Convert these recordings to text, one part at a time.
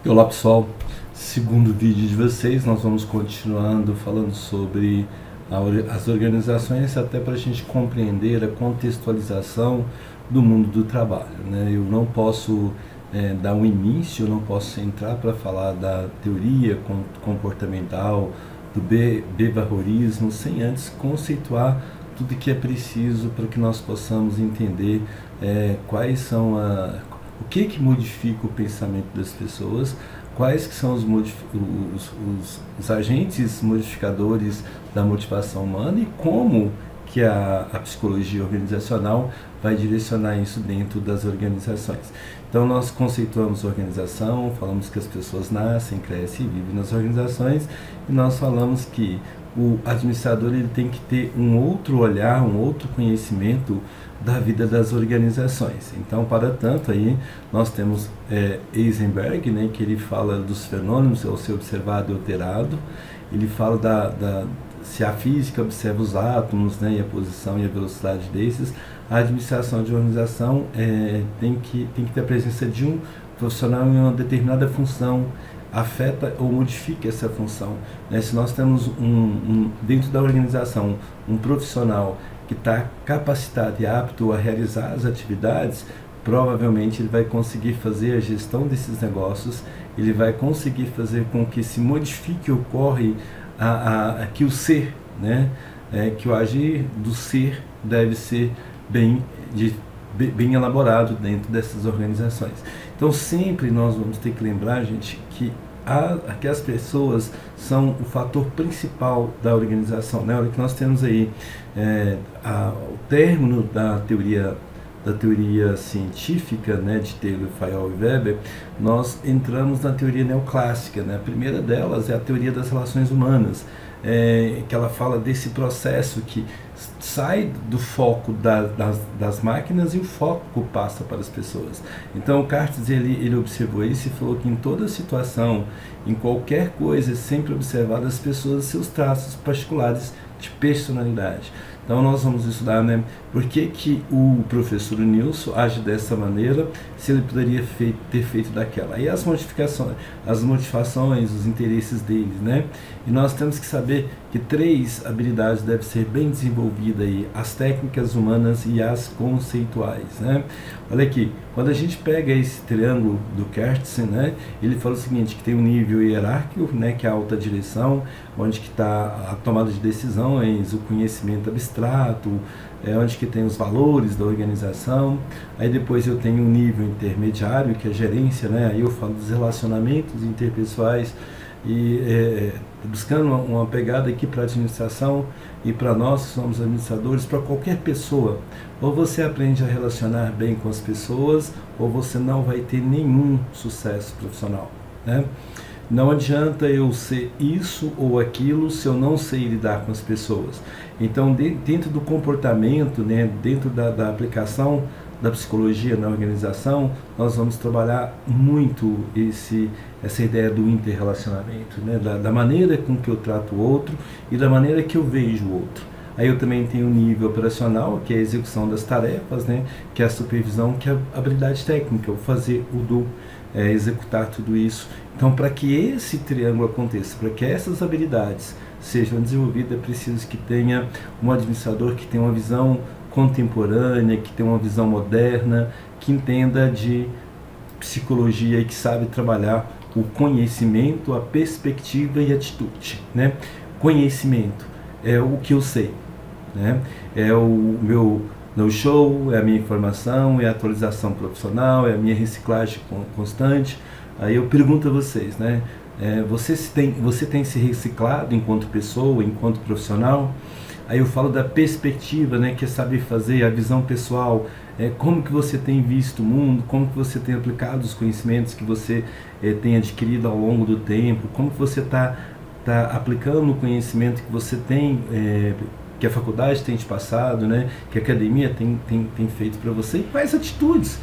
Olá pessoal, segundo vídeo de vocês, nós vamos continuando falando sobre as organizações, até para a gente compreender a contextualização do mundo do trabalho, né? Eu não posso dar um início, eu não posso entrar para falar da teoria comportamental, do behaviorismo, sem antes conceituar tudo que é preciso para que nós possamos entender quais são o que modifica o pensamento das pessoas, quais que são os agentes modificadores da motivação humana e como que a psicologia organizacional vai direcionar isso dentro das organizações. Então nós conceituamos organização, falamos que as pessoas nascem, crescem e vivem nas organizações, e nós falamos que o administrador ele tem que ter um outro olhar, um outro conhecimento da vida das organizações. Então, para tanto, aí nós temos Heisenberg, né, que ele fala dos fenômenos ao ser observado e alterado. Ele fala se a física observa os átomos, né, e a posição e a velocidade desses, a administração de organização tem que ter a presença de um profissional em uma determinada função, afeta ou modifica essa função, né? Se nós temos dentro da organização um profissional que está capacitado e apto a realizar as atividades, provavelmente ele vai conseguir fazer a gestão desses negócios, ele vai conseguir fazer com que se modifique, ocorre que o ser, né? Que o agir do ser deve ser bem elaborado dentro dessas organizações. Então sempre nós vamos ter que lembrar, gente, que as pessoas são o fator principal da organização, né? A hora que nós temos aí o término da teoria científica, né, de Taylor, Fayol e Weber, nós entramos na teoria neoclássica, né? A primeira delas é a teoria das relações humanas, que ela fala desse processo que sai do foco das máquinas e o foco passa para as pessoas. Então o Cartes ele observou isso e falou que em toda situação, em qualquer coisa, é sempre observar as pessoas seus traços particulares de personalidade. Então nós vamos estudar, né, por que o professor Nilson age dessa maneira, se ele poderia ter feito daquela. Aí as motivações, os interesses deles, né? E nós temos que saber que 3 habilidades devem ser bem desenvolvidas aí: as técnicas humanas e as conceituais, né? Olha aqui, quando a gente pega esse triângulo do Kertsen, né, ele fala o seguinte, que tem um nível hierárquico, né, que é a alta direção, onde que está a tomada de decisões, o conhecimento abstrato, onde que tem os valores da organização. Aí depois eu tenho um nível intermediário, que é a gerência, né? Aí eu falo dos relacionamentos interpessoais e buscando uma pegada aqui para a administração e para nós que somos administradores, para qualquer pessoa. Ou você aprende a relacionar bem com as pessoas, ou você não vai ter nenhum sucesso profissional, né? Não adianta eu ser isso ou aquilo se eu não sei lidar com as pessoas. Então, dentro do comportamento, né, dentro da aplicação da psicologia na organização, nós vamos trabalhar muito essa ideia do interrelacionamento, né, da maneira com que eu trato o outro e da maneira que eu vejo o outro. Aí eu também tenho o nível operacional, que é a execução das tarefas, né, que é a supervisão, que é a habilidade técnica, o fazer, o do, executar tudo isso. Então, para que esse triângulo aconteça, para que essas habilidades sejam desenvolvidas, é preciso que tenha um administrador que tenha uma visão contemporânea, que tenha uma visão moderna, que entenda de psicologia e que sabe trabalhar o conhecimento, a perspectiva e a atitude, né? Conhecimento é o que eu sei, né? É o meu know-how, é a minha informação, é a atualização profissional, é a minha reciclagem constante. Aí eu pergunto a vocês, né? Você tem se reciclado enquanto pessoa, enquanto profissional? Aí eu falo da perspectiva, né, que é saber fazer, a visão pessoal, como que você tem visto o mundo, como que você tem aplicado os conhecimentos que você tem adquirido ao longo do tempo, como que você está aplicando o conhecimento que você tem, que a faculdade tem te passado, né, que a academia tem feito para você, e quais atitudes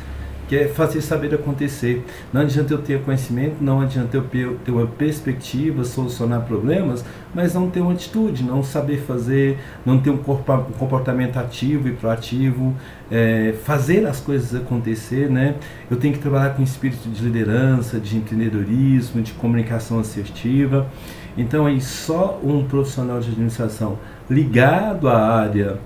que é fazer saber acontecer. Não adianta eu ter conhecimento, não adianta eu ter uma perspectiva, solucionar problemas, mas não ter uma atitude, não saber fazer, não ter um comportamento ativo e proativo, fazer as coisas acontecer, né? Eu tenho que trabalhar com espírito de liderança, de empreendedorismo, de comunicação assertiva. Então aí só um profissional de administração ligado à área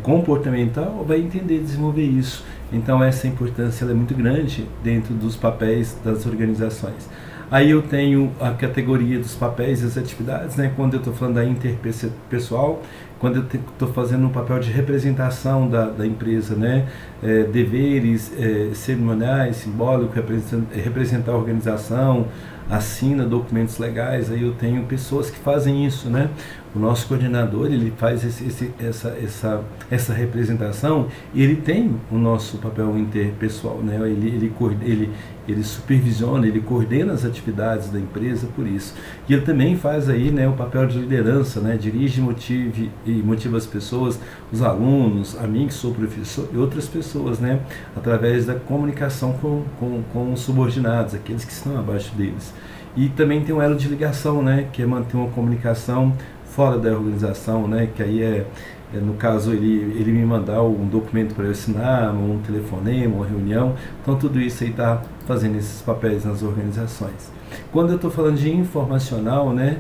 comportamental vai entender e desenvolver isso. Então essa importância ela é muito grande dentro dos papéis das organizações. Aí eu tenho a categoria dos papéis e as atividades, né? Quando eu estou falando da interpessoal, quando eu estou fazendo um papel de representação da empresa, né? Deveres cerimoniais, simbólicos, representar a organização, assina documentos legais, aí eu tenho pessoas que fazem isso, né? O nosso coordenador, ele faz essa representação e ele tem o nosso papel interpessoal, né? Ele supervisiona, ele coordena as atividades da empresa por isso. E ele também faz aí, né, o papel de liderança, né? Dirige, motiva as pessoas, os alunos, amigos, sou professor e outras pessoas, né? Através da comunicação com os subordinados, aqueles que estão abaixo deles. E também tem um elo de ligação, né? Que é manter uma comunicação fora da organização, né? Que aí no caso, ele me mandar um documento para eu assinar, um telefonema, uma reunião. Então, tudo isso aí está fazendo esses papéis nas organizações. Quando eu estou falando de informacional, né?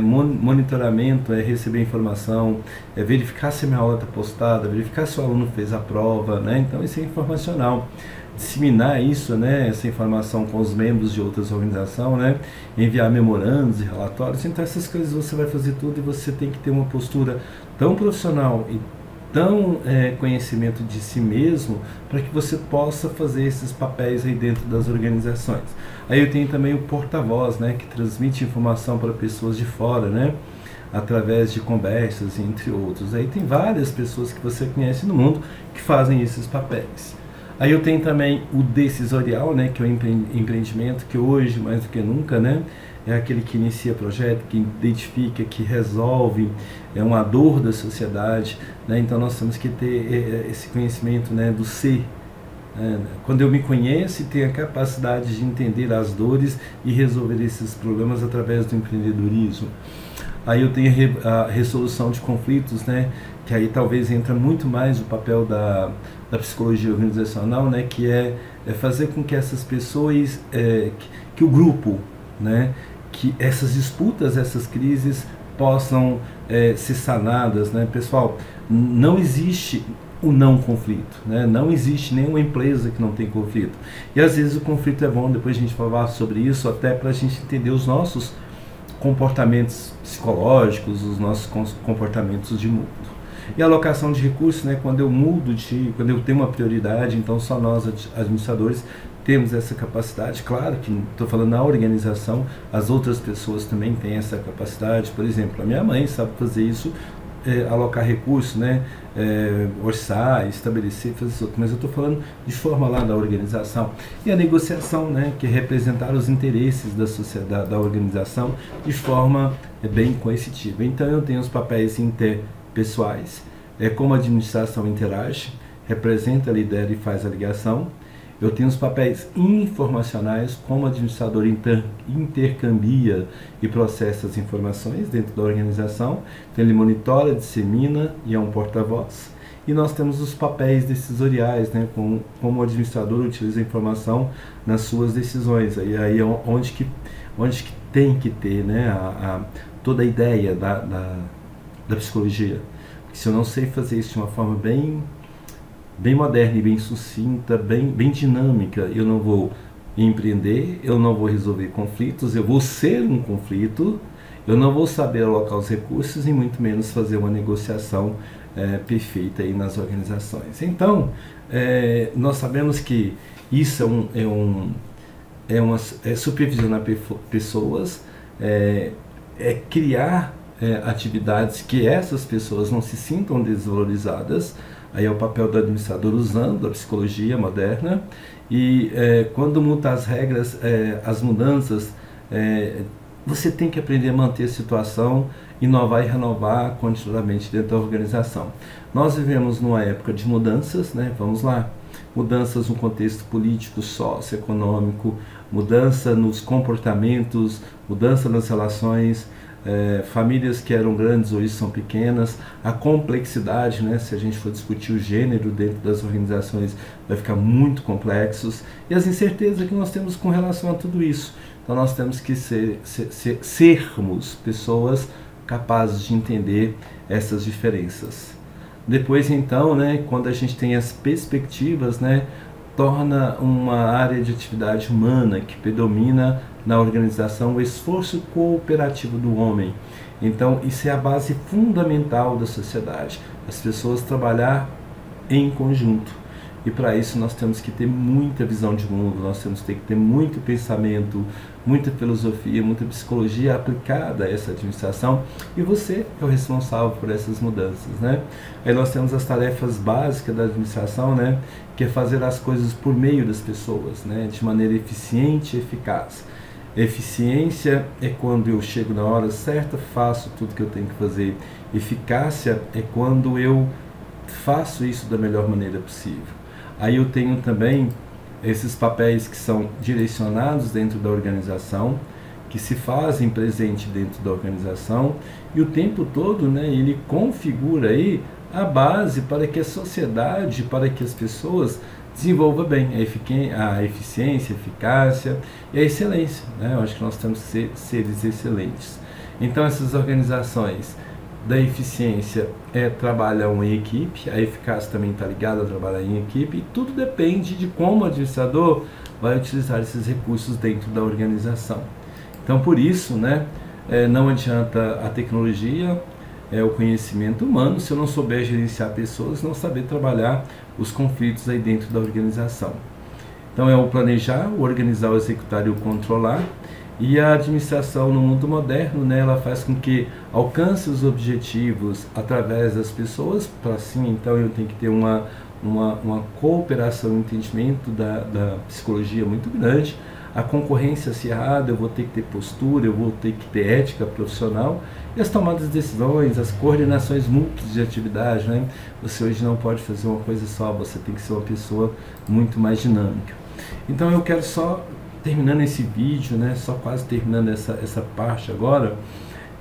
Monitoramento, receber informação, verificar se a minha aula está postada, verificar se o aluno fez a prova, né? Então, isso é informacional. Disseminar isso, né, essa informação com os membros de outras organizações, né, enviar memorandos e relatórios. Então essas coisas você vai fazer tudo e você tem que ter uma postura tão profissional e tão conhecimento de si mesmo para que você possa fazer esses papéis aí dentro das organizações. Aí eu tenho também o porta-voz, né, que transmite informação para pessoas de fora, né, através de conversas, entre outros. Aí tem várias pessoas que você conhece no mundo que fazem esses papéis. Aí eu tenho também o decisorial, né, que é o empreendimento, que hoje, mais do que nunca, né, é aquele que inicia projeto, que identifica, que resolve, é uma dor da sociedade, né, então nós temos que ter esse conhecimento, né, do ser. Quando eu me conheço e tenho a capacidade de entender as dores e resolver esses problemas através do empreendedorismo. Aí eu tenho a resolução de conflitos, né, que aí talvez entra muito mais o papel da psicologia organizacional, né, que é fazer com que essas pessoas, que o grupo, né, que essas disputas, essas crises possam ser sanadas, né, pessoal. Não existe o não conflito, né? Não existe nenhuma empresa que não tem conflito. E às vezes o conflito é bom, depois a gente falar sobre isso, até para a gente entender os nossos comportamentos psicológicos, os nossos comportamentos de mundo. E a alocação de recursos, né, quando eu tenho uma prioridade, então só nós administradores temos essa capacidade. Claro que estou falando na organização, as outras pessoas também têm essa capacidade. Por exemplo, a minha mãe sabe fazer isso, alocar recursos, né, orçar, estabelecer, fazer isso. Mas eu estou falando de forma lá da organização. E a negociação, né, que é representar os interesses da sociedade, da organização de forma bem coercitiva. Então eu tenho os papéis interpessoais, como a administração interage, representa, lidera e faz a ligação. Eu tenho os papéis informacionais, como o administrador intercambia e processa as informações dentro da organização. Então ele monitora, dissemina e é um porta-voz. E nós temos os papéis decisoriais, né, como o administrador utiliza a informação nas suas decisões. Aí é onde que tem que ter, né, toda a ideia da psicologia. Porque se eu não sei fazer isso de uma forma bem moderna e bem sucinta, bem dinâmica, eu não vou empreender, eu não vou resolver conflitos, eu vou ser um conflito, eu não vou saber alocar os recursos e muito menos fazer uma negociação perfeita aí nas organizações. Então, nós sabemos que isso é supervisionar pessoas, criar atividades que essas pessoas não se sintam desvalorizadas. Aí é o papel do administrador usando a psicologia moderna e quando muda as regras, as mudanças, você tem que aprender a manter a situação, inovar e renovar continuamente dentro da organização. Nós vivemos numa época de mudanças, né? Vamos lá, mudanças no contexto político, socioeconômico, mudança nos comportamentos, mudança nas relações, famílias que eram grandes hoje são pequenas, a complexidade, né? Se a gente for discutir o gênero dentro das organizações, vai ficar muito complexos, e as incertezas que nós temos com relação a tudo isso. Então nós temos que sermos pessoas capazes de entender essas diferenças. Depois então, né, quando a gente tem as perspectivas, né, torna uma área de atividade humana que predomina na organização o esforço cooperativo do homem. Então isso é a base fundamental da sociedade, as pessoas trabalhar em conjunto. E para isso nós temos que ter muita visão de mundo, nós temos que ter muito pensamento, muita filosofia, muita psicologia aplicada a essa administração, e você é o responsável por essas mudanças, né? Aí nós temos as tarefas básicas da administração, né? Que é fazer as coisas por meio das pessoas, né? De maneira eficiente e eficaz. Eficiência é quando eu chego na hora certa, faço tudo que eu tenho que fazer. Eficácia é quando eu faço isso da melhor maneira possível. Aí eu tenho também esses papéis que são direcionados dentro da organização, que se fazem presente dentro da organização, e o tempo todo, né, ele configura aí a base para que a sociedade, para que as pessoas desenvolvam bem a eficiência, a eficácia e a excelência, né? Eu acho que nós temos que ser seres excelentes. Então essas organizações da eficiência trabalham em equipe, a eficácia também está ligada a trabalhar em equipe, e tudo depende de como o administrador vai utilizar esses recursos dentro da organização. Então por isso, né, não adianta a tecnologia, o conhecimento humano, se eu não souber gerenciar pessoas, não saber trabalhar os conflitos aí dentro da organização. Então é o planejar, o organizar, o executar e o controlar. E a administração no mundo moderno, né, ela faz com que alcance os objetivos através das pessoas. Para assim, então eu tenho que ter uma cooperação, um entendimento da psicologia muito grande. A concorrência acirrada, eu vou ter que ter postura, eu vou ter que ter ética profissional. E as tomadas de decisões, as coordenações múltiplas de atividade, né? Você hoje não pode fazer uma coisa só, você tem que ser uma pessoa muito mais dinâmica. Então eu quero só, terminando esse vídeo, né, só quase terminando essa parte agora,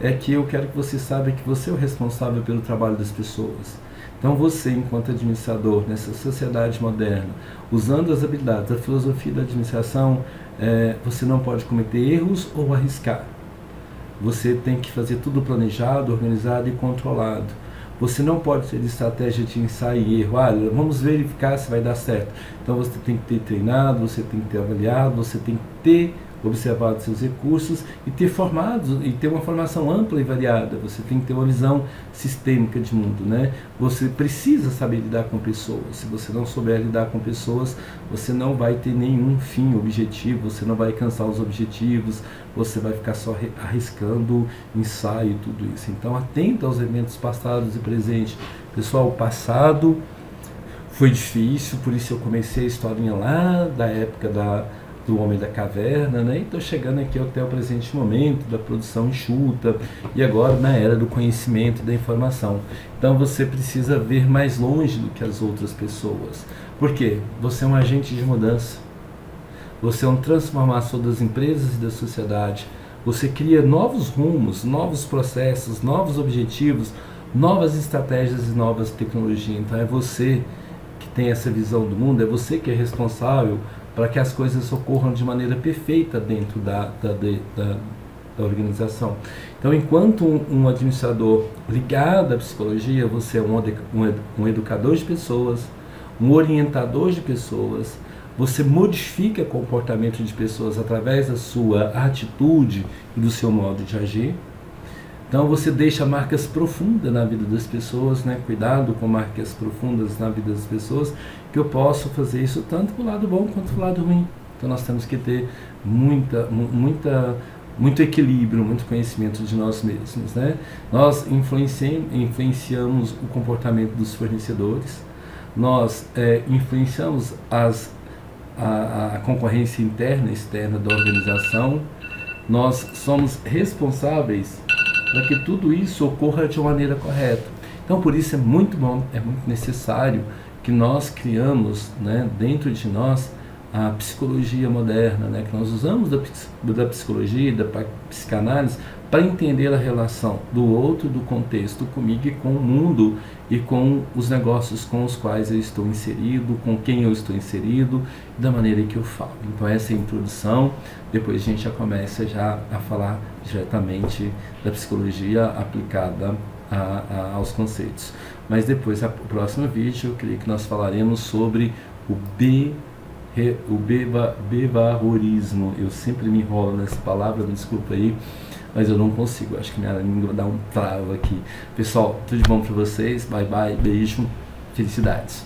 é que eu quero que você saiba que você é o responsável pelo trabalho das pessoas. Então você, enquanto administrador, nessa sociedade moderna, usando as habilidades, a filosofia da administração, você não pode cometer erros ou arriscar. Você tem que fazer tudo planejado, organizado e controlado. Você não pode ter estratégia de ensaio e erro. Olha, vamos verificar se vai dar certo. Então você tem que ter treinado, você tem que ter avaliado, você tem que ter observado seus recursos e ter formado e ter uma formação ampla e variada. Você tem que ter uma visão sistêmica de mundo, né? Você precisa saber lidar com pessoas. Se você não souber lidar com pessoas, você não vai ter nenhum fim objetivo, você não vai alcançar os objetivos, você vai ficar só arriscando ensaio e tudo isso. Então atenta aos eventos passados e presentes. Pessoal, o passado foi difícil, por isso eu comecei a historinha lá da época do Homem da Caverna, né? E estou chegando aqui até o presente momento da produção enxuta e agora na era do conhecimento e da informação. Então você precisa ver mais longe do que as outras pessoas. Por quê? Você é um agente de mudança. Você é um transformador das empresas e da sociedade. Você cria novos rumos, novos processos, novos objetivos, novas estratégias e novas tecnologias. Então é você que tem essa visão do mundo, é você que é responsável para que as coisas ocorram de maneira perfeita dentro da organização. Então, enquanto um administrador ligado à psicologia, você é um educador de pessoas, um orientador de pessoas, você modifica o comportamento de pessoas através da sua atitude e do seu modo de agir. Então você deixa marcas profundas na vida das pessoas, né? Cuidado com marcas profundas na vida das pessoas, que eu posso fazer isso tanto para o lado bom quanto para o lado ruim. Então nós temos que ter muito equilíbrio, muito conhecimento de nós mesmos, né? Nós influenciamos o comportamento dos fornecedores, nós influenciamos a concorrência interna e externa da organização, nós somos responsáveis para que tudo isso ocorra de uma maneira correta. Então por isso é muito bom, é muito necessário que nós criamos, né, dentro de nós a psicologia moderna, né, que nós usamos da psicologia, da psicanálise para entender a relação do outro, do contexto comigo e com o mundo e com os negócios com os quais eu estou inserido, com quem eu estou inserido, da maneira que eu falo. Então essa é a introdução, depois a gente já começa já a falar diretamente da psicologia aplicada aos conceitos. Mas depois, no próximo vídeo, eu creio que nós falaremos sobre o behaviorismo. Eu sempre me enrolo nessa palavra, me desculpa aí, mas eu não consigo, acho que minha língua dá um travo aqui. Pessoal, tudo de bom para vocês, bye bye, beijo, felicidades.